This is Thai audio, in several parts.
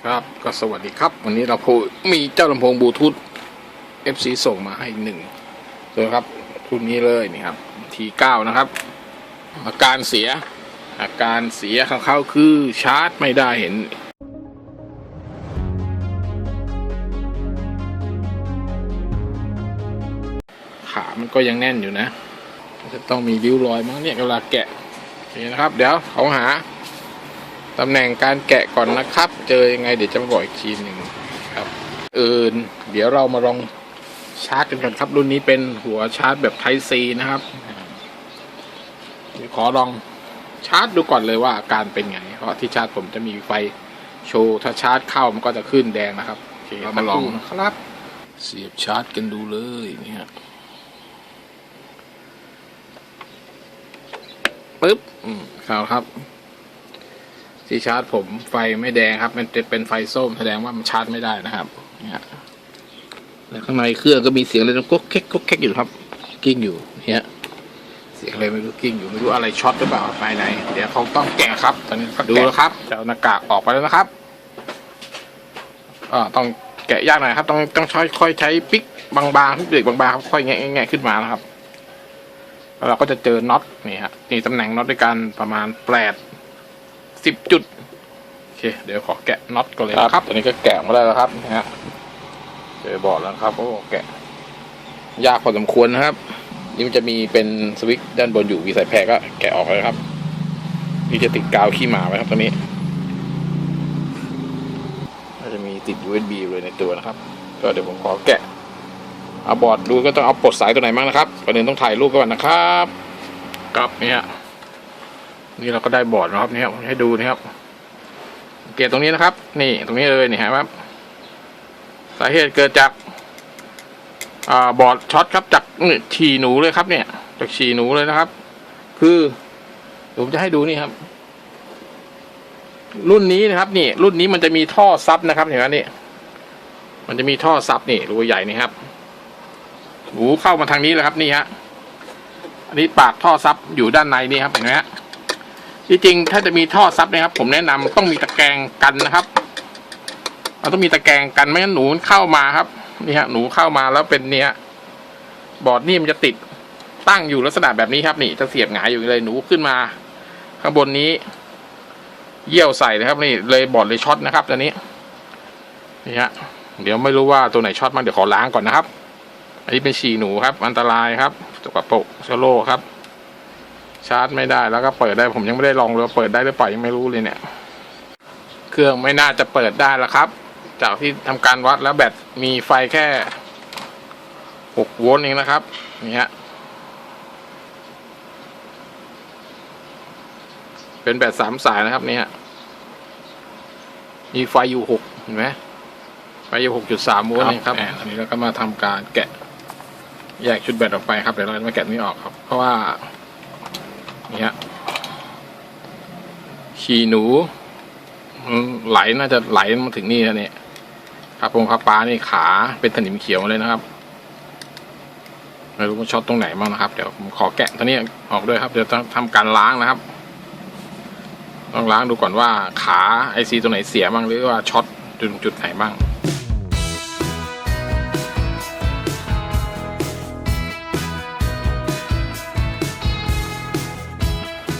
ครับก็สวัสดีครับวันนี้เรามีเจ้าลำโพงบลูทูธ FC ส่งมาให้หนึ่งตัวครับรุ่นนี้เลยนี่ครับ T9 นะครับอาการเสียของเขาคือชาร์จไม่ได้เห็นขามันก็ยังแน่นอยู่นะจะต้องมีริ้วรอยมั้งเนี่ยเวลาแกะนี่นะครับเดี๋ยวเขาหาตำแหน่งการแกะก่อนนะครับเจอยังไงเดี๋ยวจะมาบอกอีกทีหนึ่งครับเดี๋ยวเรามาลองชาร์จกันก่อนครับรุ่นนี้เป็นหัวชาร์จแบบ Type C นะครับขอลองชาร์จดูก่อนเลยว่าอาการเป็นไงเพราะที่ชาร์จผมจะมีไฟโชว์ถ้าชาร์จเข้ามันก็จะขึ้นแดงนะครับโอเคเรามาลองนะครับเสียบชาร์จกันดูเลยนี่ฮะปึ๊บเข้าครับที่ชาร์จผมไฟไม่แดงครับมันจะเป็นไฟส้มแสดงว่ามันชาร์จไม่ได้นะครับเนี่ยแล้วข้างในเครื่องก็มีเสียงอะไรก๊กแก๊กอยู่ครับกิ้งอยู่เนี่ยเสียงอะไรไม่รู้กิ้งอยู่ไม่รู้อะไรช็อตหรือเปล่าภายในเดี๋ยวเขาต้องแกะครับตอนนี้ดูแล้วครับจะเอาหน้ากากออกไปแล้วนะครับต้องแกะยากหน่อยครับต้องค่อยใช้ปิ๊กบางๆทุกเด็กบางๆครับค่อยแงะขึ้นมานะครับแล้วเราก็จะเจอน็อตนี่ฮะนี่ตำแหน่งน็อตด้วยกันประมาณ10 จุดโอเคเดี๋ยวขอแกะน็อตก่อนเลยครับตอนนี้ก็แกะมาได้แล้วครับนะฮะเจอบอร์ดแล้วครับโอ้แกะยากพอสมควรนะครับนี่มันจะมีเป็นสวิตช์ด้านบนอยู่มีสายแพรก็แกะออกเลยครับนี่จะติดกาวขี้หมาไว้ครับตัวนี้ก็จะมีติด USB เลยในตัวนะครับก็เดี๋ยวผมขอแกะเอาบอร์ดดูก็ต้องเอาปลดสายตัวไหนบ้างนะครับก่อนอื่นต้องถ่ายรูปก่อนนะครับครับเนี่ยนี่เราก็ได้บอร์ดนะครับนี่ครับให้ดูนะครับเกตตรงนี้นะครับนี่ตรงนี้เลยนี่ครับสาเหตุเกิดจากบอร์ดช็อตครับจากฉี่หนูเลยครับเนี่ยจากฉี่หนูเลยนะครับคือผมจะให้ดูนี่ครับรุ่นนี้นะครับนี่รุ่นนี้มันจะมีท่อซับนะครับเห็นไหมนี่มันจะมีท่อซับนี่รูใหญ่นี่ครับหูเข้ามาทางนี้เลยครับนี่ฮะอันนี้ปากท่อซับอยู่ด้านในนี่ครับเห็นไหมฮะที่จริงถ้าจะมีท่อซับนะครับผมแนะนำต้องมีตะแกรงกันนะครับเราต้องมีตะแกรงกันไม่งั้นหนูเข้ามาครับนี่ฮะหนูเข้ามาแล้วเป็นเนี้ยบอร์ดนี่มันจะติดตั้งอยู่ลักษณะแบบนี้ครับนี่จะเสียบหงายอยู่เลยหนูขึ้นมาข้างบนนี้เยี่ยวใส่นะครับนี่เลยบอร์ดเลยช็อตนะครับตอนนี้นี่ฮะเดี๋ยวไม่รู้ว่าตัวไหนช็อตบ้างเดี๋ยวขอล้างก่อนนะครับอันนี้เป็นฉี่หนูครับอันตรายครับตกกระโปงเชื้อโรคครับชาร์จไม่ได้แล้วก็เปิดได้ผมยังไม่ได้ลองเลยเปิดได้หรือเปล่ายังไม่รู้เลยเนี่ยเครื่องไม่น่าจะเปิดได้แล้วครับจากที่ทำการวัดแล้วแบตมีไฟแค่6 โวลต์เองนะครับนี่ฮะเป็นแบต3 สายนะครับนี่ฮะมีไฟอยู่6เห็นไหมไฟอยู่6.3 โวลต์เองครับอันนี้เราก็มาทำการแกะแยกชุดแบตออกไปครับเดี๋ยวเราจะมาแกะนี้ออกครับเพราะว่านี่ฮะฉี่หนูไหลน่าจะไหลมาถึงนี่แล้วเนี่ยครับผมครับปลานี่ขาเป็นสนิมเขียวเลยนะครับไม่รู้ว่าช็อตตรงไหนบ้างนะครับเดี๋ยวผมขอแกะตัวนี้ออกด้วยครับเดี๋ยวต้องทำการล้างนะครับต้องล้างดูก่อนว่าขาไอซีตัวไหนเสียบ้างหรือว่าช็อตจุดไหนบ้าง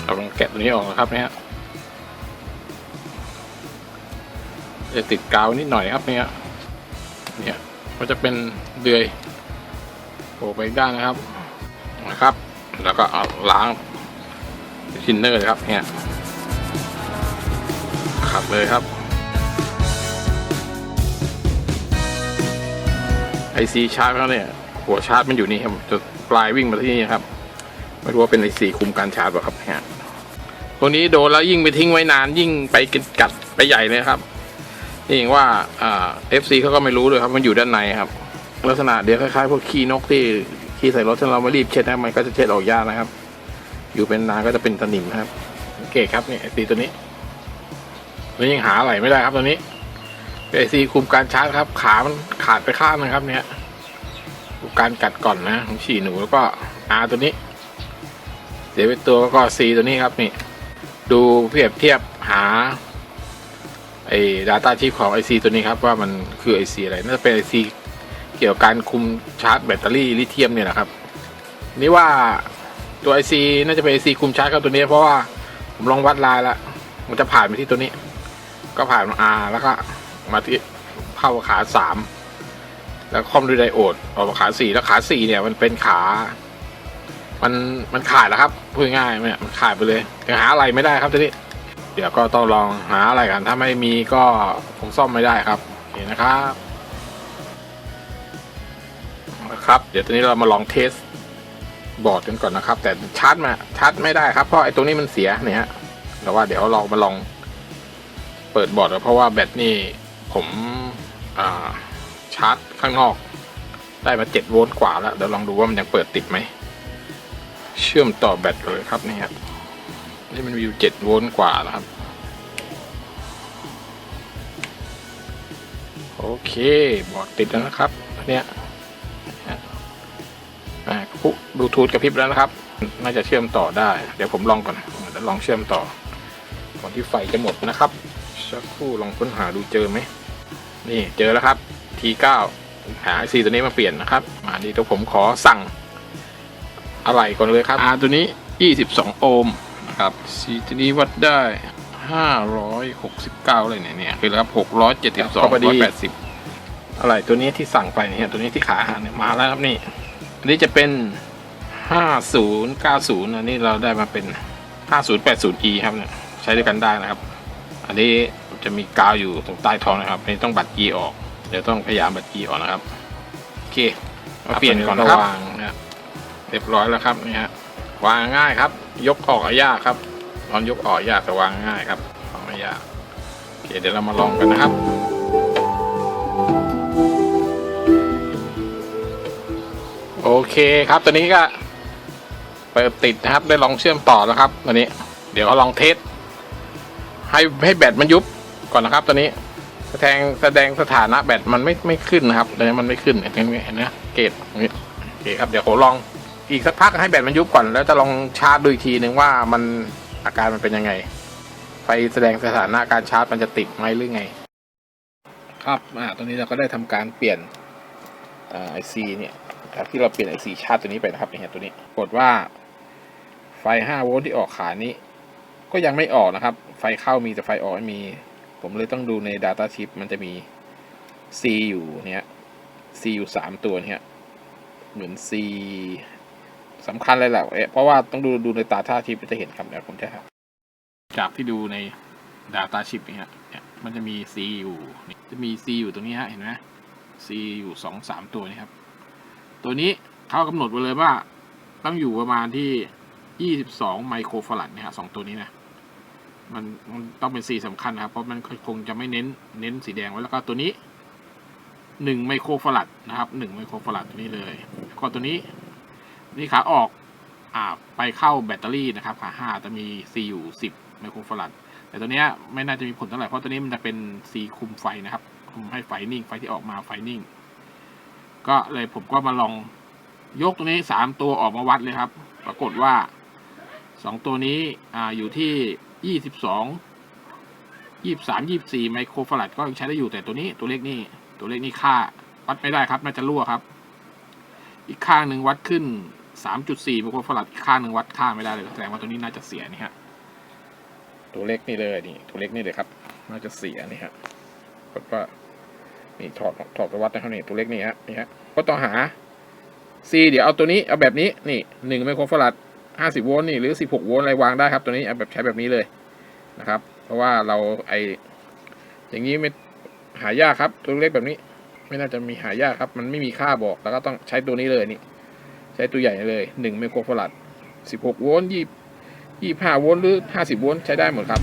เราลองแกะตัวนี้ออกนะครับเนี่ยจะติดกาวนิดหน่อยครับเนี่ยมันจะเป็นเดือยโผล่ไปด้านนะครับแล้วก็เอาล้างทินเนอร์เลยครับเนี่ยขัดเลยครับไอซีชาร์จแล้วเนี่ยหัวชาร์จมันอยู่นี่ครับจะปลายวิ่งมาที่นี่ครับไม่รู้ว่าเป็นไอซีคุมการชาร์จป่ะครับเนี่ยตัวนี้โดนแล้วยิ่งไปทิ้งไว้นานยิ่งไปกัดไปใหญ่เลยครับนี่เองว่าFC เขาก็ไม่รู้เลยครับมันอยู่ด้านในครับลักษณะเดี๋ยวคล้ายๆพวกขี้นกที่ขี้ใส่รถถ้าเราไม่รีบเช็ดนะมันก็จะเช็ดออกยากนะครับอยู่เป็นนานก็จะเป็นสนิมครับโอเคครับนี่ไอซีตัวนี้แล้วยังหาอะไรไม่ได้ครับตัวนี้ไอซีคุมการชาร์จครับขามันขาดไปข้างนึงครับเนี่ยการกัดก่อนนะของฉี่หนูแล้วก็ตัวนี้เสียไปตัวก็ C ตัวนี้ครับนี่ดูเปรียบเทียบหา ไอ้ Data Chip ของ IC ตัวนี้ครับว่ามันคือ IC อะไรน่าจะเป็น IC เกี่ยวกับการคุมชาร์จแบตเตอรี่ลิเธียมเนี่ยแหละครับนี่ว่าตัว IC น่าจะเป็น IC คุมชาร์จกับตัวนี้เพราะว่าผมลองวัดลายแล้วมันจะผ่านไปที่ตัวนี้ก็ผ่านมา R แล้วก็มาที่เข้าขา3แล้วคอมด้วยไดโอดออกมาขา4แล้วขา4เนี่ยมันเป็นขามันขาดแล้วครับพูดง่ายๆมันขาดไปเลยยังหาอะไรไม่ได้ครับทีนี้เดี๋ยวก็ต้องลองหาอะไรกันถ้าไม่มีก็คงซ่อมไม่ได้ครับเห็นนะครับเดี๋ยวตอนนี้เรามาลองเทสบอร์ดกันก่อนนะครับแต่ชาร์จไม่ได้ครับเพราะไอ้ตรงนี้มันเสียเนี่ยฮะแต่ว่าเดี๋ยวเรามาลองเปิดบอร์ดเพราะว่าแบตนี่ผมชาร์จข้างนอกได้มา7 โวลต์กว่าแล้วเดี๋ยวลองดูว่ามันยังเปิดติดไหมเชื่อมต่อแบตเลยครับนี่ครับนี่มันอยู่7 โวลต์กว่าแล้วครับโอเคบอร์ดติดแล้วนะครับเนี่ยบลูทูธกระพริบแล้วนะครับน่าจะเชื่อมต่อได้เดี๋ยวผมลองก่อนเดี๋ยวลองเชื่อมต่อก่อนที่ไฟจะหมดนะครับสักครู่ลองค้นหาดูเจอไหมนี่เจอแล้วครับ T9 หา IC ตัวนี้มาเปลี่ยนนะครับมาดีตัวผมขอสั่งอะไรก่อนเลยครับตัวนี้22 โอห์มนะครับ C ตัวนี้วัดได้569เลยเนี่ยคือแล้วครับ672 180อะไรตัวนี้ที่สั่งไปเนี่ยตัวนี้ที่ขาเนี่ยมาแล้วครับนี่อันนี้จะเป็น5090อันนี้เราได้มาเป็น5080E ครับเนี่ยใช้ด้วยกันได้นะครับอันนี้จะมีกาวอยู่ตรงใต้ท้องนะครับนี่ต้องบัด E ออกเดี๋ยวต้องพยายามบัด E ออกนะครับโอเคมาเปลี่ยนก่อนนะครับนะเรียบร้อยแล้วครับนี่ฮะวางง่ายครับยกออกยากครับตอนยกออกยากแต่วางง่ายครับไม่ยากโอเคเดี๋ยวเรามาลองกันนะครับโอเคครับตอนนี้ก็เปิดติดนะครับได้ลองเชื่อมต่อแล้วครับตอนนี้เดี๋ยวลองเทสให้แบตมันยุบก่อนนะครับตอนนี้แสดงสถานะแบตมันไม่ขึ้นนะครับตอนนี้มันไม่ขึ้นเห็นไหมเกจตรงนี้โอเคครับเดี๋ยวผมลองอีกสักพักให้แบตมันยุบก่อนแล้วจะลองชาร์จดูอีกทีหนึ่งว่ามันอาการมันเป็นยังไงไฟแสดงสถานะการชาร์จมันจะติดไหมหรือไงครับตอนนี้เราก็ได้ทำการเปลี่ยนIC เนี่ยที่เราเปลี่ยน IC ชาร์จตัวนี้ไปนะครับเนี่ยตัวนี้กดว่าไฟ5 โวลต์ที่ออกขานี้ก็ยังไม่ออกนะครับไฟเข้ามีแต่ไฟออกไม่มีผมเลยต้องดูใน Data Chip มันจะมี C อยู่เนี่ย C อยู่3 ตัวเนี่ยเหมือน C สำคัญเลยแหละเพราะว่าต้องดูใน Data Chip จะเห็นครับเดี๋ยวผมจะจากที่ดูใน Data Chip เนี่ยมันจะมี C อยู่จะมี C อยู่ตรงนี้ฮะเห็นไหม C อยู่2-3 ตัวนี่ครับตัวนี้เขากำหนดไว้เลยว่าต้องอยู่ประมาณที่22 ไมโครฟาราดเนี่ยฮะ2 ตัวนี้นะมันต้องเป็น C สำคัญนะครับเพราะมันคงจะไม่เน้นสีแดงไว้แล้วก็ตัวนี้1 ไมโครฟาราดนะครับ1 ไมโครฟาราดตัวนี้เลยแล้วก็ตัวนี้นี่ขาออกไปเข้าแบตเตอรี่นะครับขา5จะมี C อยู่10 ไมโครฟาราดแต่ตัวนี้ไม่น่าจะมีผลเท่าไหร่เพราะตัวนี้มันจะเป็น C คุมไฟนะครับคุมให้ไฟนิ่งไฟที่ออกมาไฟนิ่งก็เลยผมก็มาลองยกตัวนี้3 ตัวออกมาวัดเลยครับปรากฏว่า2 ตัวนี้อยู่ที่22 23 24 ไมโครฟาราดก็ยังใช้ได้อยู่แต่ตัวนี้ตัวเลขนี่ค่าวัดไม่ได้ครับน่าจะรั่วครับอีกข้างหนึ่งวัดขึ้น 3.4 ไมโครฟาราดอีกข้างหนึ่งวัดค่าไม่ได้เลยแสดงว่าตัวนี้น่าจะเสียนี่ฮะตัวเลขนี่เลยนี่ตัวเลขนี่เลยครับน่าจะเสียนี่ฮะกดว่านี่ถอดไปวัดนะครับนี่ตัวเลขนี่ฮะก็ต้องหา C เดี๋ยวเอาตัวนี้เอาแบบนี้นี่1 ไมโครฟาราด50 โวลต์นี่หรือ16 โวลต์อะไรวางได้ครับตัวนี้เอาแบบใช้แบบนี้เลยนะครับเพราะว่าเราอย่างนี้ไม่หายากครับตัวเล็กแบบนี้ไม่น่าจะมีหายากครับมันไม่มีค่าบอกแล้วก็ต้องใช้ตัวนี้เลยนี่ใช้ตัวใหญ่เลย1 ไมโครฟาราด16 โวลต์25 โวลต์หรือ50 โวลต์ใช้ได้หมดครับ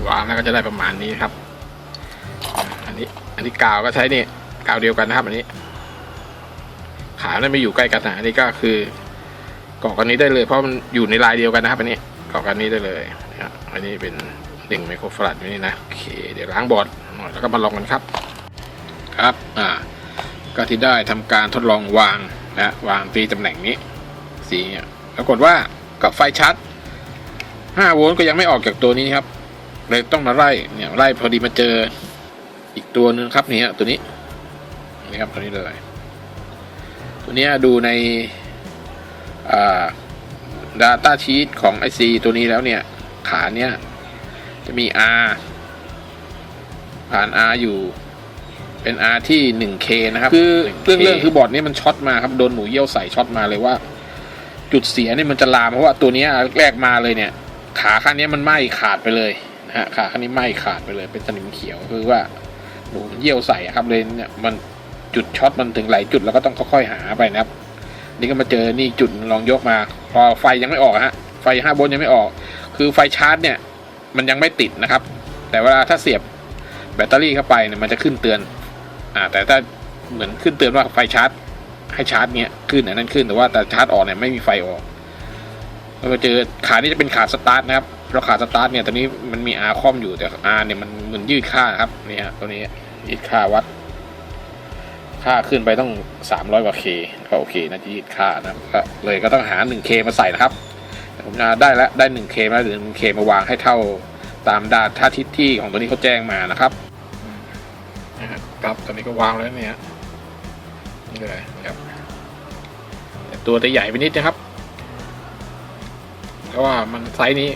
วางแล้วก็จะได้ประมาณนี้ครับอันนี้กาวก็ใช้นี่กาวเดียวกันนะครับอันนี้ขาไม่อยู่ใกล้กันนะอันนี้ก็คือกรอกอันนี้ได้เลยเพราะมันอยู่ในลายเดียวกันนะครับอันนี้กรอกอันนี้ได้เลยนะครับอันนี้เป็น1 ไมโครฟาราดนี่นะโอเคเดี๋ยวล้างบอร์ดแล้วก็มาลองกันครับก็ที่ได้ทำการทดลองวางตีตำแหน่งนี้สีปรากฏว่า กับไฟชาร์จ5 โวลต์ก็ยังไม่ออกจากตัวนี้ครับเลยต้องมาไล่เนี่ยไล่พอดีมาเจออีกตัวนึงครับนี่ตัวนี้นี่ครับตัวนี้เลยตัวนี้ดูในdata sheet ของ IC ตัวนี้แล้วเนี่ยขาเนี่ยจะมี R ผ่าน R อยู่เป็น R ที่ 1K นะครับคือเรื่องคือบอร์ดนี้มันช็อตมาครับโดนหมูเยี่ยวใส่ช็อตมาเลยว่าจุดเสียเนี่ยมันจะลามเพราะว่าตัวนี้แรกมาเลยเนี่ยขาข้างนี้มันไหม้ขาดไปเลยนะฮะขาข้างนี้ไหม้ขาดไปเลยเป็นสนิมเขียวคือว่าหนูเยี่ยวใส่ครับเลยเนี่ยมันจุดช็อตมันถึงหลายจุดแล้วก็ต้องค่อยๆหาไปนะครับนี่ก็มาเจอนี่จุดลองยกมาพอไฟยังไม่ออกฮะไฟ5 โวลต์ยังไม่ออกคือไฟชาร์จเนี่ยมันยังไม่ติดนะครับแต่เวลาถ้าเสียบแบตเตอรี่เข้าไปเนี่ยมันจะขึ้นเตือนแต่ถ้าเหมือนขึ้นเตือนว่าไฟชาร์จให้ชาร์จเนี่ยขึ้นนั่นขึ้นแต่ว่าแต่ชาร์จออกเนี่ยไม่มีไฟออกแล้วมาเจอขานี้จะเป็นขาสตาร์ทนะครับเพราะขาสตาร์ทเนี่ยตอนนี้มันมี R คอมอยู่แต่ R เนี่ยมันเหมือนยืดค่าครับนี่ฮะตัวนี้ยืดค่าวัดค่าขึ้นไปต้อง300 กว่า K ก็โอเคนะจะยืดค่านะก็เลยก็ต้องหา 1K มาใส่นะครับผมได้แล้วได้ 1K มาหรือ 1K มาวางให้เท่าตามdata sheetที่ของตัวนี้เขาแจ้งมานะครับครับตอนนี้ก็วางแล้วเนี่ยนี่เลยครับแต่ตัวจะใหญ่ไปนิดนะครับเพราะว่ามันไซส์นี้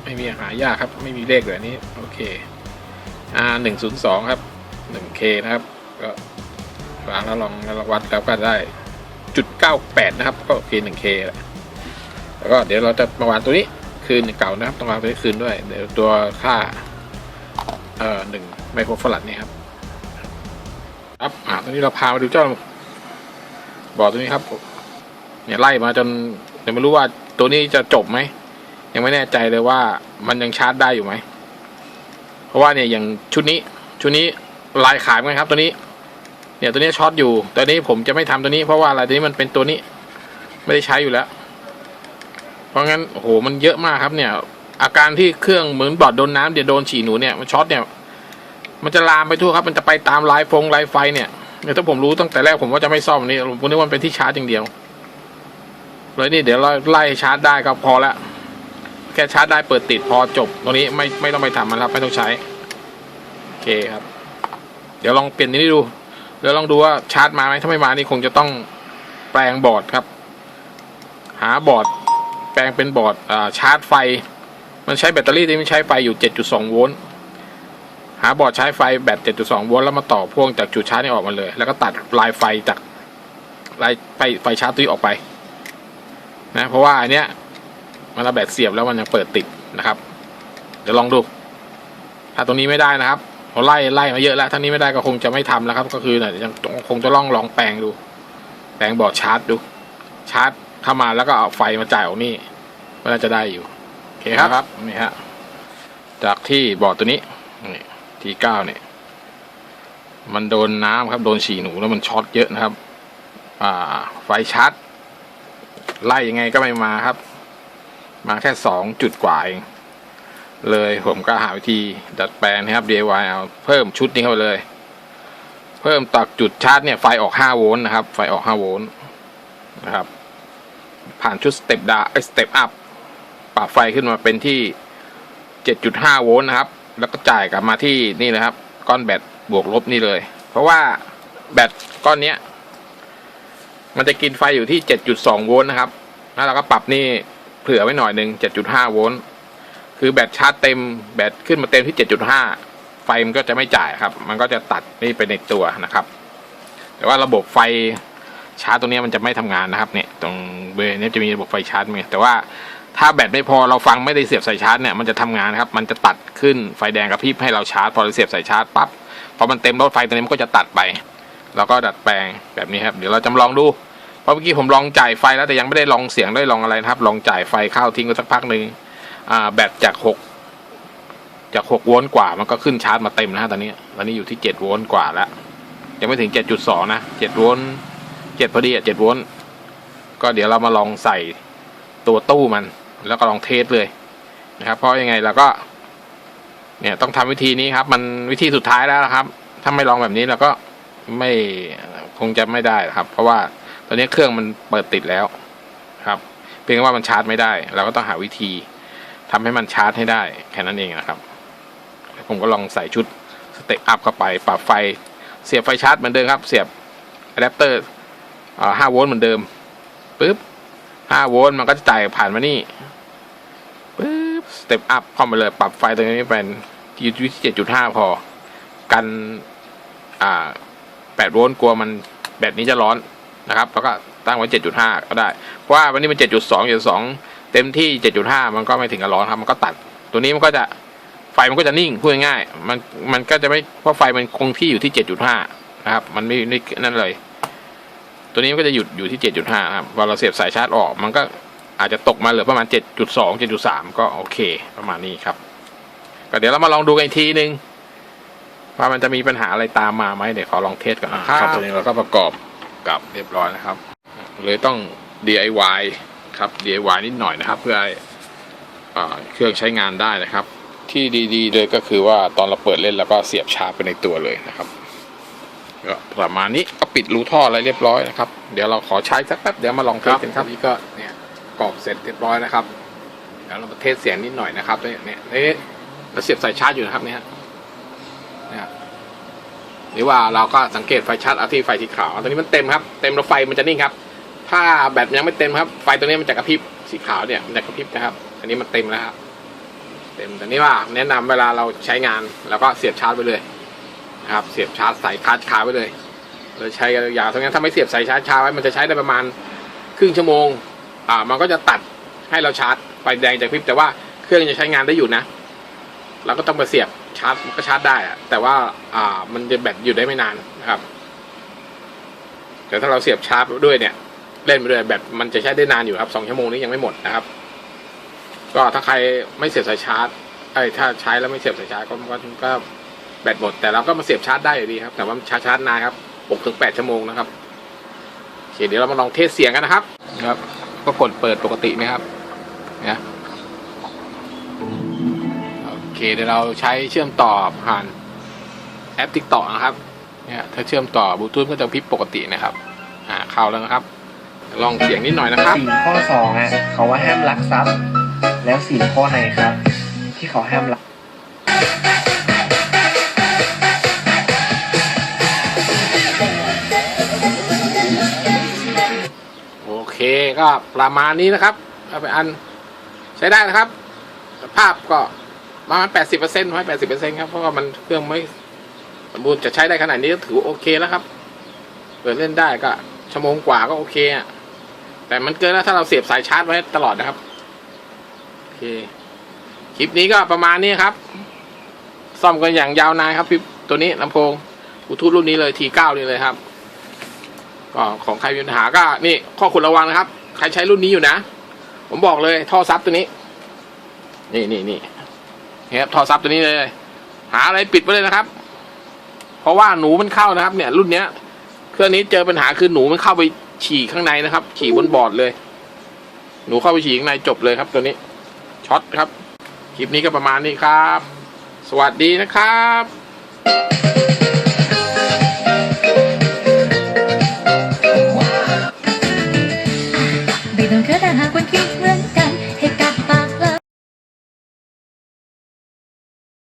ไม่มีหายากครับไม่มีเลขแบบนี้โอเค102ครับ 1K นะครับก็วางแล้วลองวัดแล้วก็ได้0.98นะครับก็โอเค 1K แล้วก็เดี๋ยวเราจะมาวางตัวนี้คืนเก่านะครับต้องวางตัวนี้คืนด้วยเดี๋ยวตัวค่า1 ไมโครฟาราดนี่ครับตอนนี้เราพามาดูเจ้าบอร์ดตัวนี้ครับเนี่ยไล่มาจนเดี๋ยวไม่รู้ว่าตัวนี้จะจบไหมยังไม่แน่ใจเลยว่ามันยังชาร์จได้อยู่ไหมเพราะว่าเนี่ยอย่างชุดนี้ลายขายกันครับตัวนี้เนี่ยตัวนี้ช็อตอยู่ตัวนี้ผมจะไม่ทำตัวนี้เพราะว่าอะไรตัวนี้มันเป็นตัวนี้ไม่ได้ใช้อยู่แล้วเพราะงั้นโอ้โหมันเยอะมากครับเนี่ยอาการที่เครื่องเหมือนบอร์ดโดนน้ำเดี๋ยวโดนฉี่หนูเนี่ยมันช็อตเนี่ยมันจะลามไปทั่วครับมันจะไปตามลายไฟเนี่ยถ้าผมรู้ตั้งแต่แรกผมว่าจะไม่ซ่อมนี่ผมนึกว่ามันเป็นที่ชาร์จอย่างเดียวเลยนี่เดี๋ยวเราไล่ชาร์จได้ก็พอละแค่ชาร์จได้เปิดติดพอจบตรงนี้ไม่ต้องไปทำมันครับไม่ต้องใช้โอเคครับเดี๋ยวลองเปลี่ยนนี้ดูเดี๋ยวลองดูว่าชาร์จมาไหมถ้าไม่มานี่คงจะต้องแปลงบอร์ดครับหาบอร์ดแปลงเป็นบอร์ดชาร์จไฟมันใช้แบตเตอรี่ที่มันใช้ไฟอยู่ 7.2 โวลต์หาบอร์ดใช้ไฟแบต 7.2 โวลต์แล้วมาต่อพ่วงจากจุดชาร์จนี่ออกมาเลยแล้วก็ตัดลายไฟจากลายไฟชาร์จตัวนี้ออกไปนะเพราะว่าอันเนี้ยมันเอาแบตเสียบแล้วมันยังเปิดติดนะครับเดี๋ยวลองดูถ้าตรงนี้ไม่ได้นะครับเราไล่มาเยอะแล้วถ้านี้ไม่ได้ก็คงจะไม่ทำแล้วครับก็คือเนี่ยยังคงจะลองแปลงดูแปลงบอร์ดชาร์จดูชาร์จเข้ามาแล้วก็เอาไฟมาจ่ายออกนี่ก็น่าจะได้อยู่โอเคครับนี่ฮะจากที่บอร์ดตัวนี้นี่ที่9เนี่ยมันโดนน้ำครับโดนฉี่หนูแล้วมันช็อตเยอะนะครับไฟชาร์จไล่ยังไงก็ไม่มาครับมาแค่2 จุดกว่าเองเลยผมก็หาวิธีดัดแปลงนะครับ DIY เอาเพิ่มชุดนี้เข้าไปเลยเพิ่มตักจุดชาร์จเนี่ยไฟออก5 โวลต์นะครับไฟออก5 โวลต์นะครับผ่านชุดสเต็ปอัพปรับไฟขึ้นมาเป็นที่ 7.5 โวลต์นะครับแล้วก็จ่ายกลับมาที่นี่นะครับก้อนแบตบวกลบนี่เลยเพราะว่าแบตก้อนนี้มันจะกินไฟอยู่ที่ 7.2 โวลต์นะครับแล้วเราก็ปรับนี่เผื่อไว้หน่อยหนึ่ง 7.5 โวลต์คือแบตชาร์จเต็มแบตขึ้นมาเต็มที่ 7.5 ไฟมันก็จะไม่จ่ายครับมันก็จะตัดนี่ไปในตัวนะครับแต่ว่าระบบไฟชาร์จตรงนี้มันจะไม่ทำงานนะครับเนี่ยตรงเบรนี้จะมีระบบไฟชาร์จมีแต่ว่าถ้าแบตไม่พอเราฟังไม่ได้เสียบสายชาร์จเนี่ยมันจะทำงานครับมันจะตัดขึ้นไฟแดงกระพริบให้เราชาร์จพอเราเสียบสายชาร์จปั๊บพอมันเต็มรถไฟตัวนี้มันก็จะตัดไปแล้วก็ดัดแปลงแบบนี้ครับเดี๋ยวเราจำลองดูเพราะเมื่อกี้ผมลองจ่ายไฟแล้วแต่ยังไม่ได้ลองเสียงได้ลองอะไรนะครับลองจ่ายไฟเข้าทิ้งไว้สักพักหนึ่งแบตจาก6 โวลต์กว่ามันก็ขึ้นชาร์จมาเต็มนะฮะตอนนี้อยู่ที่7 โวลต์กว่าแล้วยังไม่ถึง 7.2 นะ7 โวลต์7พอดี7 โวลต์ก็เดี๋ยวเรามาลองใส่ตัวตู้มันแล้วก็ลองเทสเลยนะครับเพราะยังไงเราก็เนี่ยต้องทำวิธีนี้ครับมันวิธีสุดท้ายแล้วนะครับถ้าไม่ลองแบบนี้เราก็ไม่คงจะไม่ได้ครับเพราะว่าตอนนี้เครื่องมันเปิดติดแล้วครับ เพียงว่ามันชาร์จไม่ได้เราก็ต้องหาวิธีทำให้มันชาร์จให้ได้แค่นั้นเองนะครับผมก็ลองใส่ชุดสเต็ปอัพเข้าไปปรับไฟเสียบไฟชาร์จเหมือนเดิมครับเสียบอะแดปเตอร์5 โวลต์เหมือนเดิมปึ๊บ5 โวลต์มันก็จะจ่ายผ่านมานี่ปึ๊บสเต็ปอัพเข้ามาเลยปรับไฟตรงนี้เป็นอยู่ที่ 7.5 พอกัน8 โวลต์กลัวมันแบตนี้จะร้อนนะครับแล้วก็ตั้งไว้ 7.5 ก็ได้เพราะว่าวันนี้มัน 7.2 เต็มที่ 7.5 มันก็ไม่ถึงกับร้อนครับมันก็ตัดตัวนี้มันก็จะไฟมันก็จะนิ่งพูดง่ายๆมันก็จะไม่เพราะไฟมันคงที่อยู่ที่ 7.5 นะครับมันไม่นั่นเลยตัวนี้มันก็จะหยุดอยู่ที่ 7.5 ครับพอเราเสียบสายชาร์จออกมันก็อาจจะตกมาเหลือประมาณ 7.2 7.3 ก็โอเคประมาณนี้ครับก็เดี๋ยวเรามาลองดูกันอีกทีนึงว่ามันจะมีปัญหาอะไรตามมาไหมเดี๋ยวขอลองเทสก่อนนะครับตัวนี้เราก็ประกอบกับเรียบร้อยนะครับเลยต้อง DIY ครับ DIY นิดหน่อยนะครับเพื่อเครื่องใช้งานได้นะครับที่ดีๆเลยก็คือว่าตอนเราเปิดเล่นแล้วก็เสียบชาร์จไปในตัวเลยนะครับก็ประมาณนี้ก็ปิดรูท่ออะไรเรียบร้อยนะครับเดี๋ยวเราขอใช้สักแป๊บเดี๋ยวมาลองเทสกันครับนี่ก็เนี่ยประกอบเสร็จเรียบร้อยนะครับเดี๋ยวเรามาเทสเสียงนิดหน่อยนะครับเนี่ยเราเสียบสายชาร์จอยู่นะครับเนี่ยหรือว่าเราก็สังเกตไฟชาร์จเอาที่ไฟสีขาวตอนนี้มันเต็มครับเต็มแล้วไฟมันจะนิ่งครับถ้าแบตยังไม่เต็มครับไฟตัวนี้มันจะกระพริบสีขาวเนี่ยมันจะกระพริบนะครับอันนี้มันเต็มแล้วครับเต็มแต่นี่ว่าแนะนำเวลาเราใช้งานแล้วก็เสียบชาร์จไปเลยนะครับเสียบชาร์จใส่คาไว้เลยเราใช้ยาวๆทั้งนั้นถ้าไม่เสียบสายชาร์จไว้มันจะใช้ได้ประมาณครึ่งชั่วโมงมันก็จะตัดให้เราชาร์จไฟแดงจะกระพริบแต่ว่าเครื่องจะใช้งานได้อยู่นะเราก็ต้องไปเสียบชาร์จมันก็ชาร์จได้แต่ว่ามันจะแบตอยู่ได้ไม่นานนะครับแต่ถ้าเราเสียบชาร์จด้วยเนี่ยเล่นไปด้วยแบตมันจะใช้ได้นานอยู่ครับ2 ชั่วโมงนี้ยังไม่หมดนะครับก็ถ้าใครไม่เสียบสายชาร์จถ้าใช้แล้วไม่เสียบสายชาร์จก็แบตหมดแต่เราก็มาเสียบชาร์จได้อยู่ดีครับแต่ว่าชาร์จนานครับ6-8 ชั่วโมงนะครับโอเคเดี๋ยวเรามาลองเทสเสียงกันนะครับก็กดเปิดปกตินะครับเนี่ยโอเคเดี๋ยวเราใช้เชื่อมต่อผ่านแอป TikTok นะครับเนี่ยถ้าเชื่อมต่อบลูทูธก็จะพิมพ์ปกตินะครับเข้าแล้วนะครับลองเสียงนิดหน่อยนะครับ4 ข้อ 2เขาว่าห้ามลักทรัพย์แล้ว4 ข้อไหนครับที่เขาห้ามลักโอเคก็ประมาณนี้นะครับเอาไปอันใช้ได้นะครับภาพก็ประมาณ 80% 80% ครับเพราะว่ามันเครื่องไม่สมบูรณ์จะใช้ได้ขนาดนี้ก็ถือโอเคแล้วครับเปิดเล่นได้ก็ชั่วโมงกว่าก็โอเคแต่มันเกินแล้วถ้าเราเสียบสายชาร์จไว้ตลอดนะครับโอเคคลิปนี้ก็ประมาณนี้ครับซ่อมกันอย่างยาวนานครับพี่ตัวนี้ลำโพงบลูทูธรุ่นนี้เลย T9 นี่เลยครับก็ของใครมีปัญหาก็นี่ข้อควรระวังนะครับใครใช้รุ่นนี้อยู่นะผมบอกเลยท่อซับตัวนี้นี่ครับท่อซับตัวนี้เลยหาอะไรปิดไว้เลยนะครับเพราะว่าหนูมันเข้านะครับเนี่ยรุ่นเนี้ยเครื่องนี้เจอปัญหาคือหนูมันเข้าไปฉี่ข้างในนะครับฉี่บนบอร์ดเลยหนูเข้าไปฉี่ข้างในจบเลยครับตัวนี้ช็อตครับคลิปนี้ก็ประมาณนี้ครับสวัสดีนะครับ